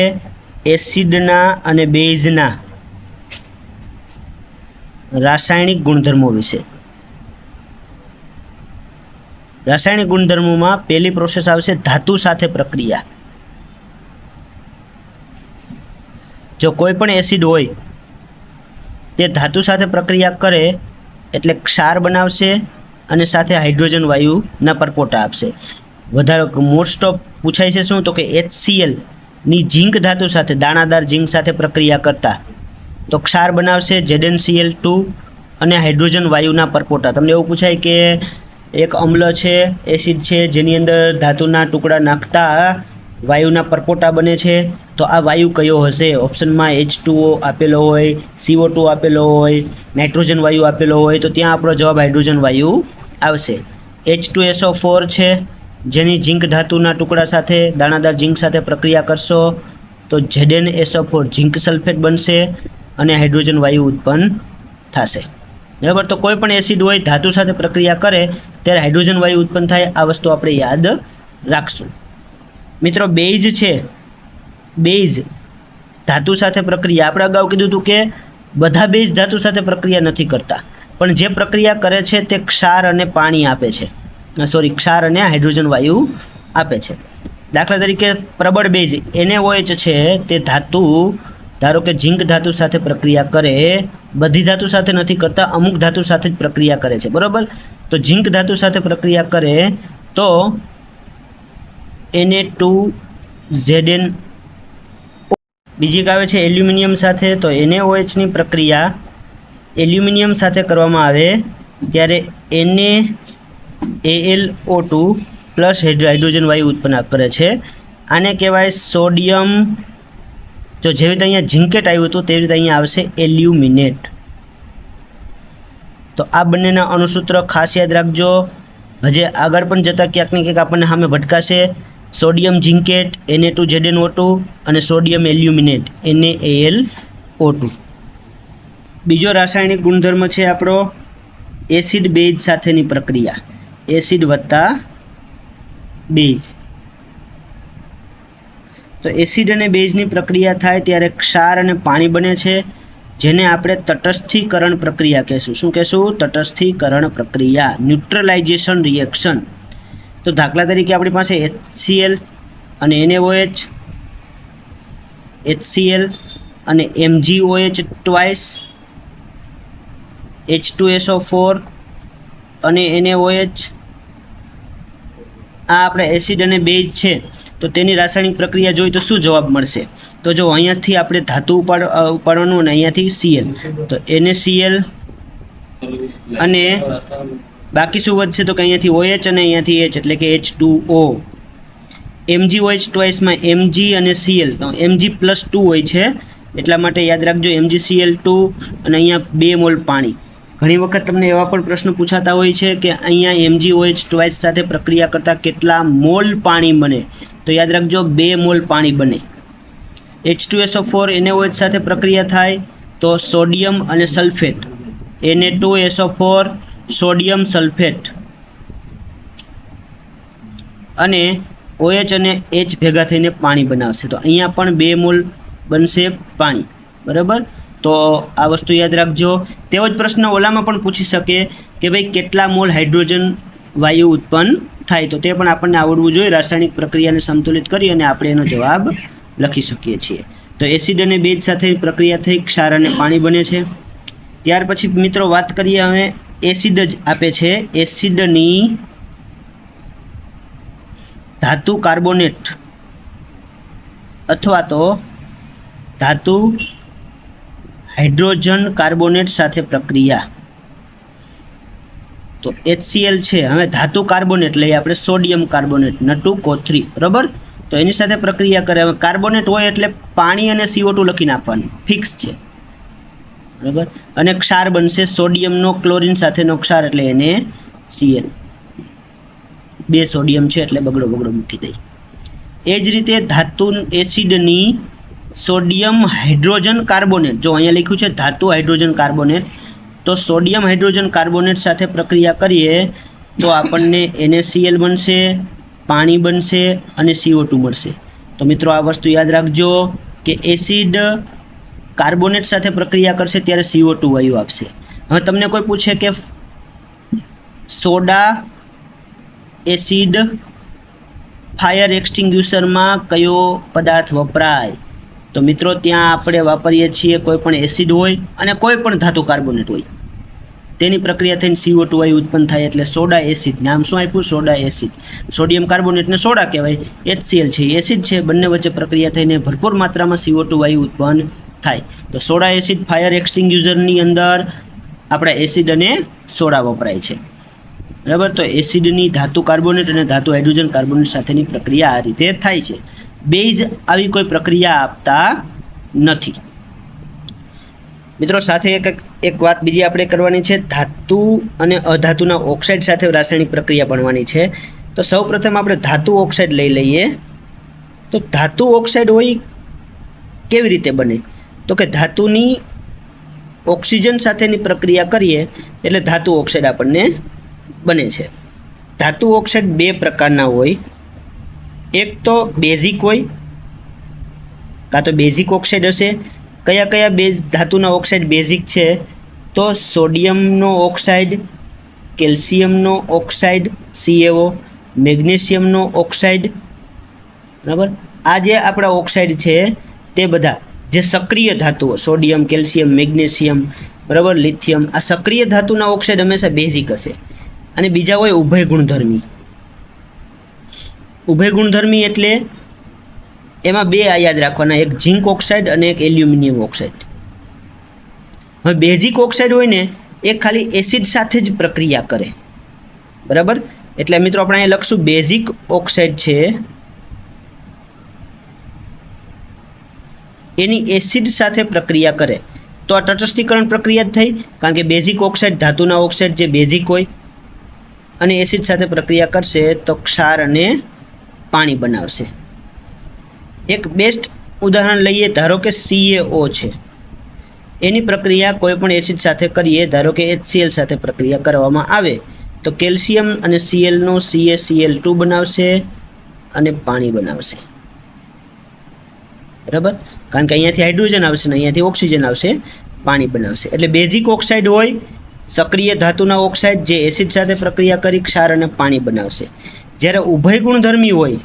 એસિડના અને બેઝના રાસાયણિક ગુણધર્મો વિશે. રાસાયણિક ગુણધર્મોમાં પહેલી પ્રોસેસ આવશે ધાતુ સાથે પ્રક્રિયા. જો કોઈ પણ એસિડ હોય તે ધાતુ સાથે પ્રક્રિયા કરે એટલે ક્ષાર બનાવશે અને સાથે હાઇડ્રોજન વાયુના પરપોટા આપશે. વધારે મોસ્ટ ઓફ પૂછાય છે શું, તો કે HCl ની ઝીંક ધાતુ સાથે, દાણાદાર ઝીંક સાથે પ્રક્રિયા કરતા તો ક્ષાર બનાવશે ZnCl2 અને હાઇડ્રોજન વાયુના પરપોટા. તમને એવું પૂછાય કે એક અમ્લ છે, એસિડ છે, જેની અંદર ધાતુના ટુકડા નાખતા વાયુના પરપોટા બને છે, તો આ વાયુ કયો હશે? ઓપ્શનમાં H2O આપેલો હોય, CO2 આપેલો હોય, નાઇટ્રોજન વાયુ આપેલો હોય, તો ત્યાં આપણો જવાબ હાઇડ્રોજન વાયુ આવશે. H2SO4 છે, જેની ઝીંક ધાતુના ટુકડા સાથે, દાણાદાર ઝીંક સાથે પ્રક્રિયા કરશો તો ZnSO4 ઝીંક સલ્ફેટ બનશે અને હાઇડ્રોજન વાયુ ઉત્પન્ન થશે, બરાબર. તો કોઈ પણ એસિડ હોય ધાતુ સાથે પ્રક્રિયા કરે ત્યારે હાઇડ્રોજન વાયુ ઉત્પન્ન થાય, આ વસ્તુ આપણે યાદ રાખશું. મિત્રો બેઝ છે, બેઝ ધાતુ સાથે પ્રક્રિયા, આપણે અગાઉ કીધું હતું કે બધા બેઝ ધાતુ સાથે પ્રક્રિયા નથી કરતા. પણ જે પ્રક્રિયા કરે છે તે ક્ષાર અને પાણી આપે છે, ક્ષાર અને હાઇડ્રોજન વાયુ આપે છે. દાખલા તરીકે પ્રબળ બેઝ NaOH છે તે ધાતુ, ધારો કે ઝીંક ધાતુ સાથે પ્રક્રિયા કરે, બધી ધાતુ સાથે નથી કરતા, અમુક ધાતુ સાથે જ પ્રક્રિયા કરે છે, બરાબર. તો ઝીંક ધાતુ સાથે પ્રક્રિયા કરે તો Na2Zn. બીજી આવે છે એલ્યુમિનિયમ સાથે, તો NaOH ની પ્રક્રિયા એલ્યુમિનિયમ સાથે કરવામાં આવે ત્યારે NaAlO2 પ્લસ હાઇડ્રોજન વાયુ ઉત્પન્ન કરે છે. આને કહેવાય સોડિયમ. જો જેવી રીતે અહીંયા ઝિંકેટ આવ્યું હતું તેવી રીતે અહીંયા આવશે એલ્યુમિનેટ. તો આ બંનેના અણુસૂત્ર ખાસ યાદ રાખજો. હજી આગળ પણ જતાં ક્યાંક ને ક્યાંક આપણને સામે ભટકાશે. સોડિયમ ઝિંકેટ Na2ZnO2 અને સોડિયમ એલ્યુમિનેટ NaAlO2. બીજો રાસાયણિક ગુણધર્મ છે આપણો એસિડ બેઝ સાથેની પ્રક્રિયા, એસિડ વત્તા બેઝ. તો એસિડ અને બેઝની પ્રક્રિયા થાય ત્યારે ક્ષાર અને પાણી બને છે, જેને આપણે તટસ્થીકરણ પ્રક્રિયા કહેશું. શું કહેશું? તટસ્થીકરણ પ્રક્રિયા, ન્યુટ્રલાઇઝેશન રિએક્શન. તો દાખલા તરીકે આપણી પાસે HCl અને NaOH, HCl અને MgOH ટ્વાઇસ, H2SO4 અને NaOH. આ આપણે એસિડ અને બેઝ છે. તો તેની રાસાયણિક પ્રક્રિયા જોઈ તો શું જવાબ મળશે? તો જો અહીંયાથી આપણે ધાતુ ઉપાડવાનું અને અહીંયાથી Cl, તો NaCl અને બાકી શું વધશે? તો કે અહીંયાથી OH અને અહીંયાથી H એટલે કે H2O. MgOH ટ્વાઇસમાં Mg અને Cl, તો Mg+2 હોય છે, એટલા માટે યાદ રાખજો MgCl2 અને અહીંયા 2 મોલ પાણી. ઘણી વખત તમને એવા પણ પ્રશ્ન પૂછાતા હોય છે કે અહીંયા MgOH ટ્વાઇસ સાથે પ્રક્રિયા કરતાં કેટલા મોલ પાણી બને? તો યાદ રાખજો 2 મોલ પાણી બને. H2SO4 NaOH સાથે પ્રક્રિયા થાય તો સોડિયમ અને સલ્ફેટ, Na2SO4 સોડિયમ સલ્ફેટ, અને OH અને H ભેગા થઈને પાણી બનાવશે. તો અહીંયા પણ 2 મોલ બનશે પાણી, બરાબર. તો આ વસ્તુ યાદ રાખજો. તેવો જ પ્રશ્ન ઓલામાં પણ પૂછી શકે કે ભાઈ કેટલા મોલ હાઇડ્રોજન વાયુ ઉત્પન્ન થાય, તો તે પણ આપણને આવડવું જોઈએ. રાસાયણિક પ્રક્રિયાને સંતુલિત કરી અને આપણે એનો જવાબ લખી શકીએ છીએ. તો એસિડ અને બેઝ સાથે પ્રક્રિયા થઈ ક્ષાર અને પાણી બને છે. ત્યાર પછી મિત્રો વાત કરીએ હવે એસિડ જ આપે છે. એસિડની ધાતુ કાર્બોનેટ અથવા તો ધાતુ હાઇડ્રોજન કાર્બોનેટ સાથે પ્રક્રિયા. તો HCl છે, હવે ધાતુ કાર્બોનેટ લઈએ આપણે, સોડિયમ કાર્બોનેટ N2CO3, બરાબર. તો એની સાથે પ્રક્રિયા કરે. હવે કાર્બોનેટ હોય એટલે પાણી અને CO2 લખી નાખવાનું, ફિક્સ છે, બરાબર. અને ક્ષાર બનશે સોડિયમનો ક્લોરીન સાથેનો ક્ષાર એટલે NaCl. 2 સોડિયમ છે એટલે બગડો મૂકી દઈ. એ જ રીતે ધાતુ એસિડની સોડિયમ હાઇડ્રોજન કાર્બોનેટ, જો અહીંયા લખ્યું છે ધાતુ હાઇડ્રોજન કાર્બોનેટ, તો સોડિયમ હાઇડ્રોજન કાર્બોનેટ સાથે પ્રક્રિયા કરીએ તો આપણને NaCl બનશે, પાણી બનશે અને CO2 મળશે. તો મિત્રો આ વસ્તુ યાદ રાખજો કે એસિડ કાર્બોનેટ સાથે પ્રક્રિયા કરશે ત્યારે CO2 વાયુ આપશે. હવે તમને કોઈ પૂછે કે સોડા એસિડ ફાયર એક્સટિંગ્યુશરમાં કયો પદાર્થ વપરાય? તો મિત્રો ત્યાં આપણે વાપરીએ છીએ કોઈ પણ એસિડ હોય અને કોઈ પણ ધાતુ કાર્બોનેટ હોય, તેની પ્રક્રિયા થઈને CO2 વાયુ ઉત્પન્ન થાય એટલે સોડા એસિડ. નામ શું આપ્યું? Soda acid. સોડિયમ કાર્બોનેટને સોડા કહેવાય, HCl છે એસિડ છે, બંને વચ્ચે પ્રક્રિયા થઈને ભરપૂર માત્રામાં CO2 વાયુ ઉત્પન્ન થાય. તો સોડા એસિડ ફાયર એક્સટિંગ્યુશરની અંદર આપણા એસિડ અને સોડા વપરાય છે, બરાબર. તો એસિડની ધાતુ કાર્બોનેટ અને ધાતુ હાઇડ્રોજન કાર્બોનેટ સાથેની પ્રક્રિયા આ રીતે થાય છે. બેઝ આવી કોઈ પ્રક્રિયા આપતા નથી. મિત્રો સાથે એક વાત બીજી આપણે કરવાની છે, ધાતુ અને અધાતુના ઓક્સાઇડ સાથે રાસાયણિક પ્રક્રિયા ભણવાની છે. તો સૌપ્રથમ આપણે ધાતુ ઓક્સાઇડ લઈ લઈએ. તો ધાતુ ઓક્સાઇડ હોય કેવી રીતે બને? તો કે ધાતુની ઓક્સિજન સાથેની પ્રક્રિયા કરીએ એટલે ધાતુ ઓક્સાઇડ આપણને બને છે. ધાતુ ઓક્સાઇડ 2 પ્રકારના હોય. એક તો બેઝિક હોય, કાં તો બેઝિક ઓક્સાઇડ હશે. કયા બેઝ ધાતુના ઓક્સાઇડ બેઝિક છે? તો સોડિયમનો ઓક્સાઇડ, કેલ્શિયમનો ઓક્સાઇડ CaO, મેગ્નેશિયમનો ઓક્સાઇડ, બરાબર. આ જે આપણા ઓક્સાઇડ છે તે બધા જે સક્રિય ધાતુઓ, સોડિયમ, કેલ્શિયમ, મેગ્નેશિયમ, બરાબર, લિથિયમ, આ સક્રિય ધાતુના ઓક્સાઇડ હંમેશા બેઝિક હશે. અને બીજા હોય ઉભય ગુણધર્મી. ઉભય ગુણધર્મી એટલે એમાં બે યાદ રાખવાના, એક ઝિંક ઓક્સાઇડ અને એક એલ્યુમિનિયમ ઓક્સાઇડ. હવે બેઝિક ઓક્સાઇડ હોય ને એ ખાલી એસિડ સાથે જ પ્રક્રિયા કરે, બરાબર. એટલે મિત્રો આપણે અહીંયા લખશું બેઝિક ઓક્સાઇડ છે એની એસિડ સાથે પ્રક્રિયા કરે તો આ તટસ્થીકરણ પ્રક્રિયા જ થઈ, કારણ કે બેઝિક ઓક્સાઇડ ધાતુના ઓક્સાઇડ જે બેઝિક હોય અને એસિડ સાથે પ્રક્રિયા કરશે તો ક્ષાર અને પાણી બનાવશે. એક બેસ્ટ ઉદાહરણ લઈએ, ધારો કે CaO છે, એની પ્રક્રિયા કોઈ પણ એસિડ સાથે કરીએ, ધારો કે HCl સાથે પ્રક્રિયા કરવામાં આવે તો કેલ્શિયમ અને Clનો CaCl2 બનાવશે અને પાણી બનાવશે, બરાબર. કારણ કે અહીંયાથી હાઇડ્રોજન આવશે ને અહીંયાથી ઓક્સિજન આવશે, પાણી બનાવશે. એટલે બેઝિક ઓક્સાઇડ હોય સક્રિય ધાતુના ઓક્સાઇડ જે એસિડ સાથે પ્રક્રિયા કરી ક્ષાર અને પાણી બનાવશે. જ્યારે ઉભય ગુણધર્મી હોય,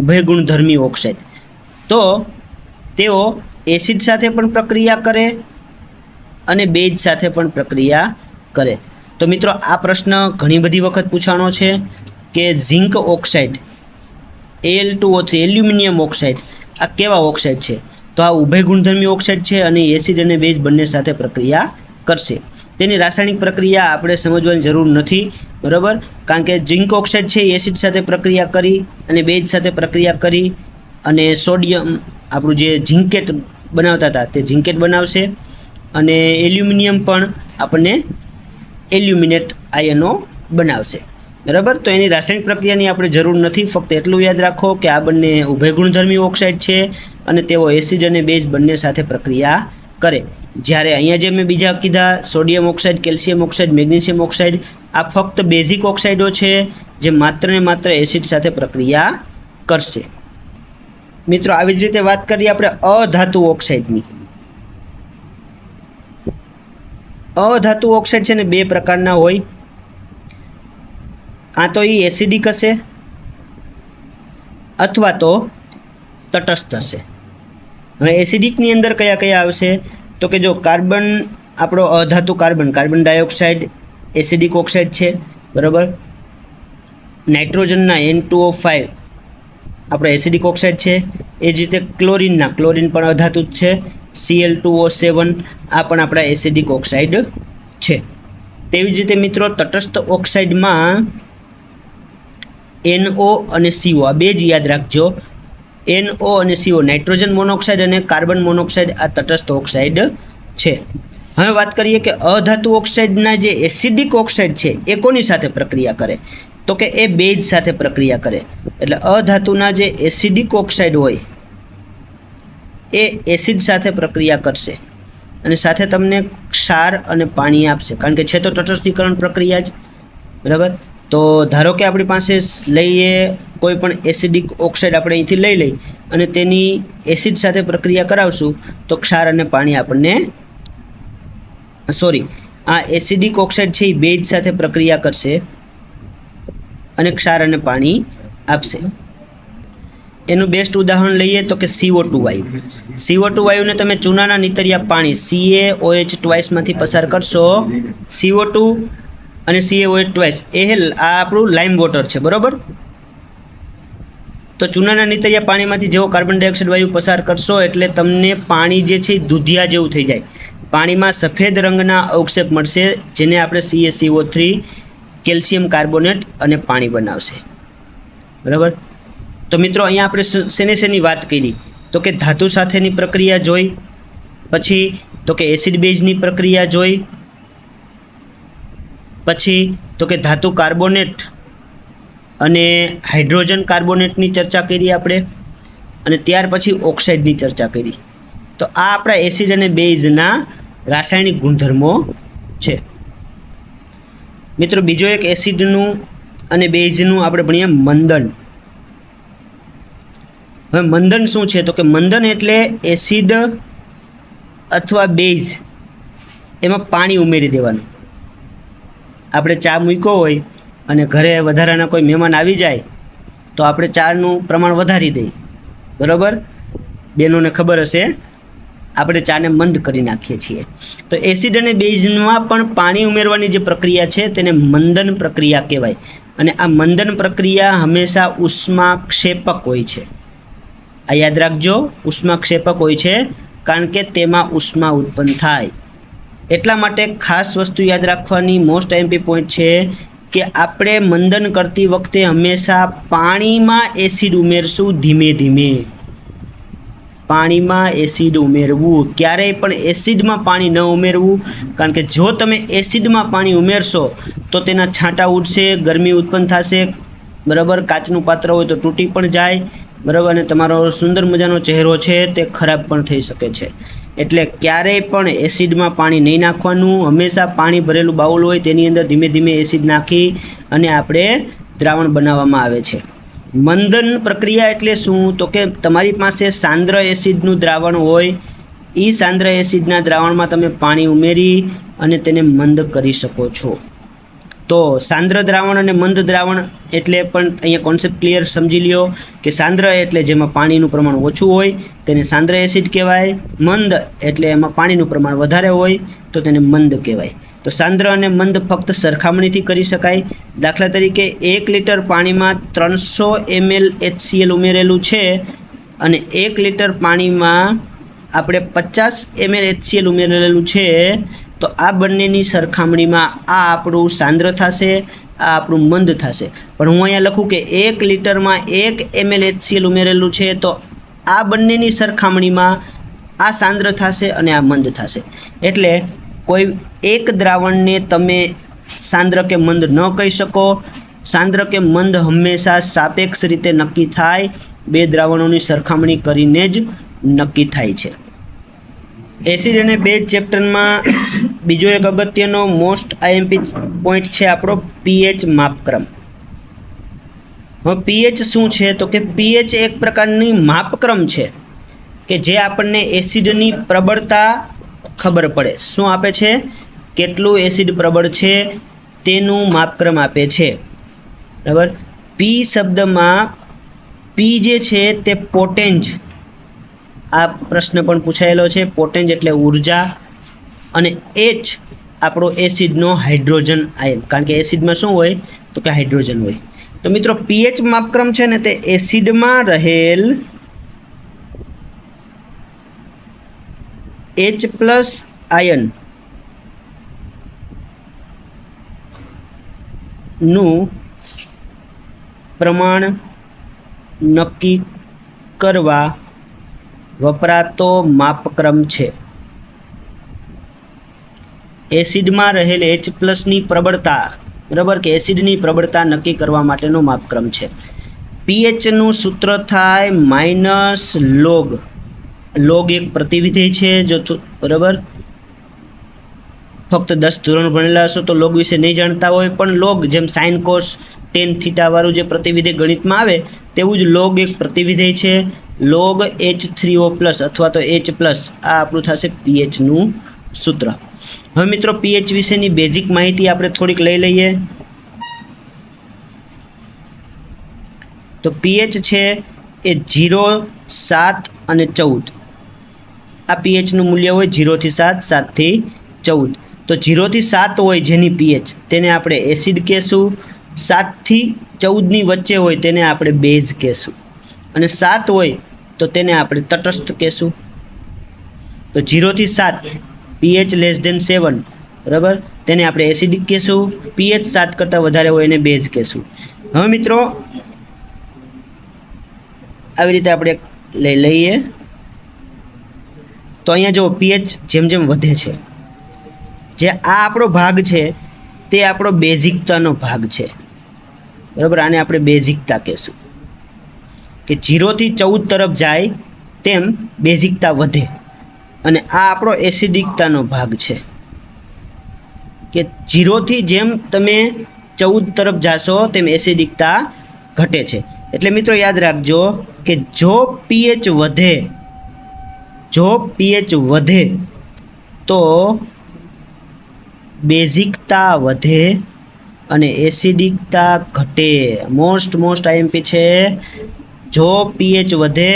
ઉભય ગુણધર્મી ઓક્સાઇડ, તો તેઓ એસિડ સાથે પણ પ્રક્રિયા કરે અને બેઝ સાથે પણ પ્રક્રિયા કરે. તો મિત્રો આ પ્રશ્ન ઘણી બધી વખત પૂછાણો છે કે zinc oxide, Al2O3, aluminium oxide, આ કેવા ઓક્સાઇડ છે? તો આ ઉભય ગુણધર્મી ઓક્સાઇડ છે અને એસિડ અને બેઝ બંને સાથે પ્રક્રિયા કરશે. તેની રાસાયણિક પ્રક્રિયા આપણે સમજવાની જરૂર નથી, બરાબર. કારણ કે ઝિંક ઓક્સાઇડ છે એસિડ સાથે પ્રક્રિયા કરી અને બેઝ સાથે પ્રક્રિયા કરી અને સોડિયમ આપણું જે ઝિંકેટ બનાવતા હતા તે ઝિંકેટ બનાવશે અને એલ્યુમિનિયમ પણ આપણને એલ્યુમિનેટ આયનો બનાવશે, બરાબર. તો એની રાસાયણિક પ્રક્રિયાની આપણે જરૂર નથી, ફક્ત એટલું યાદ રાખો કે આ બંને ઉભય ગુણધર્મી ઓક્સાઇડ છે અને તેઓ એસિડ અને બેઝ બંને સાથે પ્રક્રિયા કરે. જ્યારે અહીંયા જે મેં બીજા કીધા sodium oxide, calcium oxide, magnesium oxide, આ ફક્ત બેઝિક ઓક્સાઇડો છે જે માત્ર ને માત્ર એસિડ સાથે પ્રક્રિયા કરશે. મિત્રો આવી જ રીતે વાત કરીએ આપણે અધાતુ ઓક્સાઇડની. અધાતુ ઓક્સાઇડ છે ને બે પ્રકારના હોય, કાં તો એ એસિડિક હશે અથવા તો તટસ્થ હશે. હવે એસિડિકની અંદર કયા કયા આવશે? તો કે જો કાર્બન, આપણો અધાતુ carbon, carbon dioxide acidic oxide છે, બરાબર. નાઇટ્રોજનના N2O5 આપણો એસિડિક ઓક્સાઇડ છે. એ જ રીતે ક્લોરિનના, ક્લોરિન પણ અધાતુ જ છે, Cl2O7 આ પણ આપણા એસિડિક ઓક્સાઇડ છે. તેવી જ રીતે મિત્રો તટસ્થ ઓક્સાઇડમાં NO અને CO આ બે જ યાદ રાખજો. NO અને CO નાઇટ્રોજન મોનોક્સાઇડ અને કાર્બન મોનોક્સાઇડ આ તટસ્થ ઓક્સાઇડ છે. હવે વાત કરીએ કે અધાતુ ઓક્સાઇડના જે એસિડિક ઓક્સાઇડ છે એ કોની સાથે પ્રક્રિયા કરે? તો કે એ બેઝ સાથે પ્રક્રિયા કરે. એટલે અધાતુના જે એસિડિક ઓક્સાઇડ હોય એ એસિડ સાથે પ્રક્રિયા કરશે અને સાથે તમને ક્ષાર અને પાણી આપશે, કારણ કે છે તો તટસ્થીકરણ પ્રક્રિયા જ, બરાબર. તો ધારો કે આપણી પાસે લઈએ કોઈ પણ એસિડિક ઓક્સાઇડ આપણે અહીંથી લઈ અને તેની એસિડ સાથે પ્રક્રિયા કરાવશું તો ક્ષાર અને પાણી આપણને, આ એસિડિક ઓક્સાઇડ છે એ બેઝ સાથે પ્રક્રિયા કરશે અને ક્ષાર અને પાણી આપશે. એનું બેસ્ટ ઉદાહરણ લઈએ તો કે CO2 વાયુ. CO2 વાયુને તમે ચૂનાના નીતરિયા પાણી CaOH ટ્વાઇસમાંથી પસાર કરશો, CO2 અને CaOH ટ્વાઇસ એ આ આપણું લાઇમ વોટર છે, બરાબર. તો ચૂનાના નીતરિયા પાણીમાંથી જેવો કાર્બન ડાયોક્સાઇડ વાયુ પસાર કરશો એટલે તમને પાણી જે છે દૂધિયા જેવું થઈ જાય. પાણીમાં સફેદ રંગના અવક્ષેપ મળશે જેને આપણે CaCO3, કેલ્શિયમ કાર્બોનેટ અને પાણી બનાવશે, બરાબર. તો મિત્રો અહીંયા આપણે શેની વાત કરી? તો કે ધાતુ સાથેની પ્રક્રિયા જોઈ, પછી તો કે એસિડ બેઝની પ્રક્રિયા જોઈ, પછી તો કે ધાતુ કાર્બોનેટ અને હાઇડ્રોજન કાર્બોનેટની ચર્ચા કરી આપણે, અને ત્યાર પછી ઓક્સાઇડની ચર્ચા કરી. તો આ આપણા એસિડ અને બેઝના રાસાયણિક ગુણધર્મો છે. મિત્રો બીજો એક એસિડનું અને બેઝનું આપણે ભણીએ મંદન. હવે મંદન શું છે? તો કે મંદન એટલે એસિડ અથવા બેઝ એમાં પાણી ઉમેરી દેવાનું. આપણે ચા મૂક્યો હોય અને ઘરે વધારાના કોઈ મહેમાન આવી જાય તો આપણે ચાનું પ્રમાણ વધારી દઈએ, બરાબર? બેનોને ખબર હશે, આપણે ચાને મંદ કરી નાખીએ છીએ. તો એસિડ અને બેઝમાં પણ પાણી ઉમેરવાની જે પ્રક્રિયા છે તેને મંદન પ્રક્રિયા કહેવાય. અને આ મંદન પ્રક્રિયા હંમેશા ઉષ્માક્ષેપક હોય છે. આ યાદ રાખજો, ઉષ્માક્ષેપક હોય છે કારણ કે તેમાં ઉષ્મા ઉત્પન્ન થાય. એટલા માટે ખાસ વસ્તુ યાદ રાખવાની મોસ્ટ આઈએમપી પોઈન્ટ છે કે આપણે મંદન કરતી વખતે હંમેશા પાણીમાં એસિડ ઉમેરશું, ધીમે ધીમે પાણીમાં એસિડ ઉમેરવું. ક્યારેય પણ એસિડમાં પાણી ન ઉમેરવું, કારણ કે જો તમે એસિડમાં પાણી ઉમેરશો તો તેના છાંટા ઉડશે, ગરમી ઉત્પન્ન થશે, બરાબર? કાચનું પાત્ર હોય તો તૂટી પણ જાય, બરાબર? અને તમારો સુંદર મજાનો ચહેરો છે તે ખરાબ પણ થઈ શકે છે. એટલે ક્યારેય પણ એસિડમાં પાણી નહીં નાખવાનું. હંમેશા પાણી ભરેલું બાઉલ હોય તેની અંદર ધીમે ધીમે એસિડ નાખી અને આપણે દ્રાવણ બનાવવામાં આવે છે. મંદન પ્રક્રિયા એટલે શું? તો કે તમારી પાસે સાંદ્ર એસિડનું દ્રાવણ હોય, એ સાંદ્ર એસિડના દ્રાવણમાં તમે પાણી ઉમેરી અને તેને મંદ કરી શકો છો. તો સાંદ્ર દ્રાવણ અને મંદ દ્રાવણ એટલે પણ અહીંયા કોન્સેપ્ટ ક્લિયર સમજી લ્યો કે સાંદ્ર એટલે જેમાં પાણીનું પ્રમાણ ઓછું હોય તેને સાંદ્ર એસિડ કહેવાય. મંદ એટલે એમાં પાણીનું પ્રમાણ વધારે હોય તો તેને મંદ કહેવાય. તો સાંદ્ર અને મંદ ફક્ત સરખામણીથી કરી શકાય. દાખલા તરીકે 1 લિટર પાણીમાં 300 ml HCl ઉમેરેલું છે અને 1 લિટર પાણીમાં આપણે 50 ml HCl ઉમેરેલું છે, તો આ બંનેની સરખામણીમાં આ આપણું સાંદ્ર થશે, આ આપણું મંદ થશે. પણ હું અહીંયા લખું કે 1 લિટરમાં 1 ml HCl ઉમેરેલું છે, તો આ બંનેની સરખામણીમાં આ સાંદ્ર થશે અને આ મંદ થશે. એટલે કોઈ એક દ્રાવણને તમે સાંદ્ર કે મંદ ન કહી શકો. સાંદ્ર કે મંદ હંમેશા સાપેક્ષ રીતે નક્કી થાય, બે દ્રાવણોની સરખામણી કરીને જ નક્કી થાય છે. એસિડ અને બેઝ ચેપ્ટરમાં બીજો એક અગત્યનો મોસ્ટ આઈએમપી પોઈન્ટ છે આપણો પીએચ માપક્રમ. હવે પીએચ શું છે? તો કે પીએચ એક પ્રકારની માપક્રમ છે કે જે આપણને એસિડની પ્રબળતા ખબર પડે. શું આપે છે? કેટલું એસિડ પ્રબળ છે તેનું માપક્રમ આપે છે, બરાબર? પી શબ્દમાં પી જે છે તે પોટેન્જ, આ પ્રશ્ન પણ પૂછાયેલો છે. પોટેન્જ એટલે ઉર્જા અને એચ આપણો એસિડનો હાઇડ્રોજન આયન, કારણ કે એસિડમાં શું હોય તો કે હાઇડ્રોજન હોય. તો મિત્રો પીએચ માપક્રમ છે ને તે એસિડમાં રહેલ H+ આયન નું પ્રમાણ નક્કી કરવા વપરાતો માપક્રમ છે. એસિડમાં રહેલ H+ની પ્રબળતા, બરાબર, કે એસિડની પ્રબળતા નક્કી કરવા માટેનો માપક્રમ છે. પીએચનું સૂત્ર થાય -log. લોગ એક પ્રતિવિધેય છે. જો બરાબર ફક્ત 10 ધોરણ ભણેલા હશો તો લોગ વિશે નહીં જાણતા હોય, પણ લોગ જેમ સાઇન કોસ ટેન થીટા વાળું જે પ્રતિવિધેય ગણિતમાં આવે તેવું જ લોગ એક પ્રતિવિધેય છે. લોગ H3O+ અથવા તો H+, આ આપણું થશે પીએચનું સૂત્ર. હવે મિત્રો પીએચ વિશેની બેઝિક માહિતી આપણે થોડીક લઈ લઈએ. તો પીએચ છે એ 0, 7 અને 14. આ પીએચનું મૂલ્ય હોય 0 થી 7, 7 થી 14. તો 0 થી 7 હોય જેની પીએચ તેને આપણે એસિડ કહેશું. 7 થી 14ની વચ્ચે હોય તેને આપણે બેઝ કહેશું. અને 7 હોય તો તેને આપણે તટસ્થ કહેશું. તો 0 થી 7 pH <7, બરાબર, તેને આપણે એસિડિક કહેશું. pH 7 કરતાં વધારે હોય એને બેઝ કહેશું. હવે મિત્રો આવી રીતે આપણે લઈ લઈએ. તો અહીંયા જો pH જેમ જેમ વધે છે, જે આ આપણો ભાગ છે તે આપણો બેઝિકતાનો ભાગ છે, બરાબર. આને આપણે બેઝિકતા કહેશું કે 0 થી 14 તરફ જાય તેમ બેઝિકતા વધે. અને આ આપણો એસિડિકતાનો ભાગ છે કે 0 થી જેમ તમે 14 તરફ જાશો તેમ એસિડિકતા ઘટે છે. એટલે મિત્રો યાદ રાખજો કે જો pH વધે તો બેઝિકતા વધે અને એસિડિકતા ઘટે. મોસ્ટ આઈએમપી છે. જો પીએચ વધે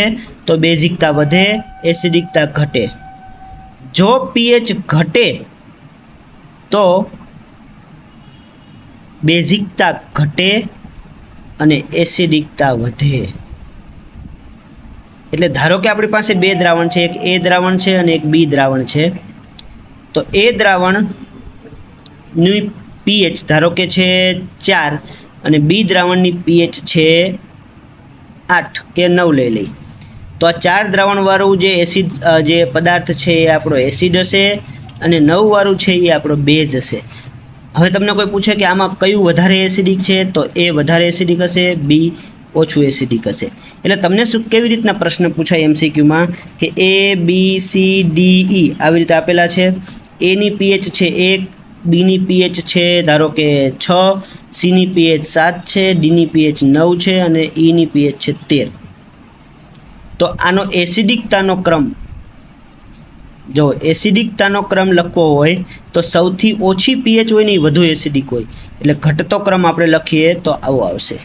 તો બેઝિકતા વધે, એસિડિકતા ઘટે. જો પીએચ ઘટે તો બેઝિકતા ઘટે અને એસિડિકતા વધે. એટલે ધારો કે આપણી પાસે બે દ્રાવણ છે, એક એ દ્રાવણ છે અને એક બી દ્રાવણ છે. તો એ દ્રાવણની પીએચ ધારો કે છે 4 અને બી દ્રાવણની પીએચ છે 8 કે 9 લઈ લઈ. તો આ 4 દ્રાવણવાળું જે એસિડ જે પદાર્થ છે એ આપણો એસિડ હશે અને 9 વાળું છે એ આપણો બેઝ હશે. હવે તમને કોઈ પૂછે કે આમાં કયું વધારે એસિડિક છે, તો એ વધારે એસિડિક હશે, બી ઓછું એસિડિક હશે. એટલે તમને શું કેવી રીતના પ્રશ્ન પૂછાય એમસીક્યુમાં કે એ બી સી ડી ઈ આવી રીતે આપેલા છે. એની પીએચ છે 1, બીની પીએચ છે ધારો કે 6, સીની પીએચ 7 છે, ડીની પીએચ 9 છે અને ઈની પીએચ છે 13. તો આનો એસિડિકતાનો ક્રમ, જો એસિડિકતાનો ક્રમ લખવો હોય તો સૌથી ઓછી પીએચ હોય ને એ વધુ એસિડિક હોય. એટલે ઘટતો ક્રમ આપણે લખીએ તો આવો આવશે.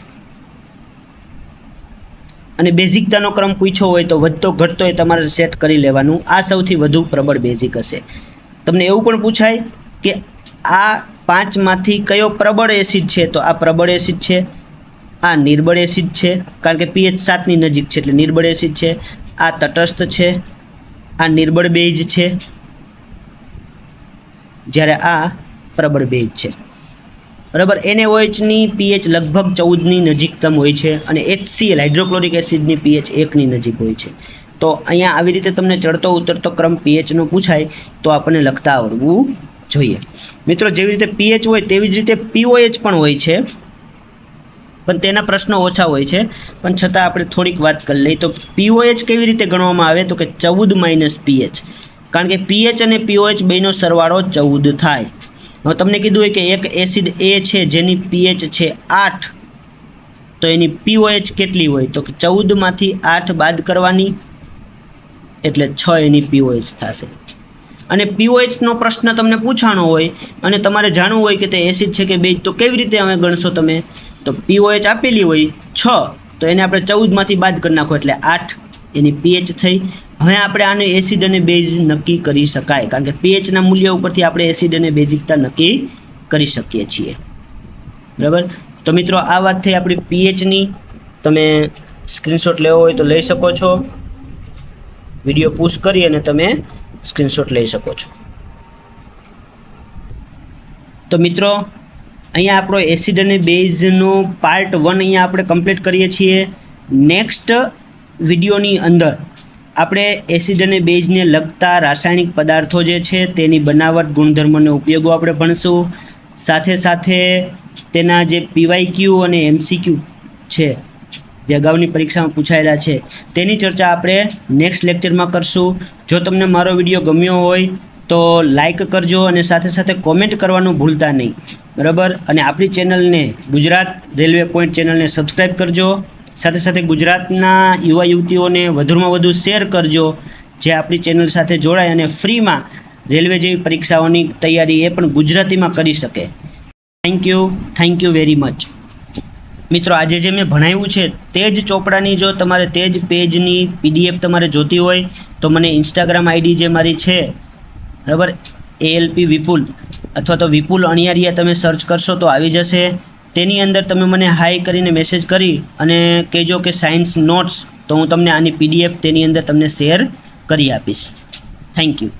અને બેઝિકતાનો ક્રમ પૂછ્યો હોય તો વધતો ઘટતો એ તમારે સેટ કરી લેવાનું. આ સૌથી વધુ પ્રબળ બેઝિક હશે. તમને એવું પણ પૂછાય કે આ 5માંથી કયો પ્રબળ એસિડ છે, તો આ પ્રબળ એસિડ છે, આ નિર્બળ એસિડ છે, કારણ કે પીએચ 7ની નજીક છે એટલે નિર્બળ એસિડ છે, આ તટસ્થ છે, આ નિર્બળ બેઝ છે, જ્યારે આ પ્રબળ બેઝ છે. બરાબર. NaOHની પીએચ લગભગ 14ની નજીકતમ હોય છે અને HCl હાઇડ્રોક્લોરિક એસિડની પીએચ 1ની નજીક હોય છે. તો અહીંયા આવી રીતે તમને ચડતો ઉતરતો ક્રમ પીએચનો પૂછાય તો આપણને લખતા આવડવું જોઈએ. મિત્રો, જેવી રીતે પીએચ હોય તેવી જ રીતે પીઓએચ પણ હોય છે, પણ તેના પ્રશ્નો ઓછા હોય છે. પણ છતાં આપણે થોડીક વાત કરી લઈએ. તો પીઓએચ કેવી રીતે ગણવામાં આવે તો કે 14 - પીએચ, કારણ કે પીએચ અને પીઓએચ બેનો સરવાળો 14 થાય. હવે તમને કીધું હોય કે એક એસિડ એ છે જેની પીએચ છે 8, તો એની પીઓએચ કેટલી હોય તો કે 14માંથી 8 બાદ કરવાની એટલે 6 એની પીઓએચ થશે. અને પીઓએચનો પ્રશ્ન તમને પૂછાણો હોય અને તમારે જાણવું હોય કે તે એસિડ છે કે બેઝ, તો કેવી રીતે અમે ગણશો તમે? તો પીઓએચ આપેલી હોય 6, તો એને આપણે 14માંથી બાદ કરી નાખો એટલે 8 એની પીએચ થઈ. હવે આપણે આને એસિડ અને બેઝ નક્કી કરી શકાય, કારણ કે પીએચના મૂલ્ય ઉપરથી આપણે એસિડ અને બેઝિકતા નક્કી કરી શકીએ છીએ. બરાબર. તો મિત્રો, આ વાત થઈ આપણી પીએચની. તમે સ્ક્રીનશોટ લેવો હોય તો લઈ શકો છો. વિડીયો પુશ કરી અને તમે સ્ક્રીનશોટ લઈ શકો છો. તો મિત્રો, અહીંયા આપણો એસિડ અને બેઝનો પાર્ટ 1 અહીંયા આપણે કમ્પ્લીટ કરીએ છીએ. નેક્સ્ટ વિડીયોની અંદર આપણે એસિડ અને બેઝને લગતા રાસાયણિક પદાર્થો જે છે તેની બનાવટ, ગુણધર્મો અને ઉપયોગો આપણે ભણશું. સાથે સાથે તેના જે પીવાયક્યુ અને એમસીક્યુ છે જે અગાઉની પરીક્ષામાં પૂછાયેલા છે તેની ચર્ચા આપણે નેક્સ્ટ લેક્ચરમાં કરશું. જો તમને મારો વિડીયો ગમ્યો હોય તો લાઈક કરજો અને સાથે સાથે કોમેન્ટ કરવાનું ભૂલતા નહીં. બરાબર. અને આપણી ચેનલને, ગુજરાત રેલવે પોઈન્ટ ચેનલને સબસ્ક્રાઈબ કરજો. સાથે સાથે ગુજરાતના યુવા યુવતીઓને વધુમાં વધુ શેર કરજો, જે આપણી ચેનલ સાથે જોડાય અને ફ્રીમાં રેલવે જેવી પરીક્ષાઓની તૈયારી એ પણ ગુજરાતીમાં કરી શકે. Thank you very much. મિત્રો, આજે જે મેં ભણાવ્યું છે તે જ ચોપડાની જો તમારે તે જ પેજની PDF તમારે જોતી હોય તો મને ઇન્સ્ટાગ્રામ આઈડી જે મારી છે, બરાબર, ALP વિપુલ અથવા તો વિપુલ અણિયારિયા તમે સર્ચ કરશો તો આવી જશે. તેની અંદર તમે મને હાઈ કરીને મેસેજ કરી અને કહેજો કે સાયન્સ નોટ્સ, તો હું તમને આની PDF તેની અંદર તમને શેર કરી આપીશ. Thank you.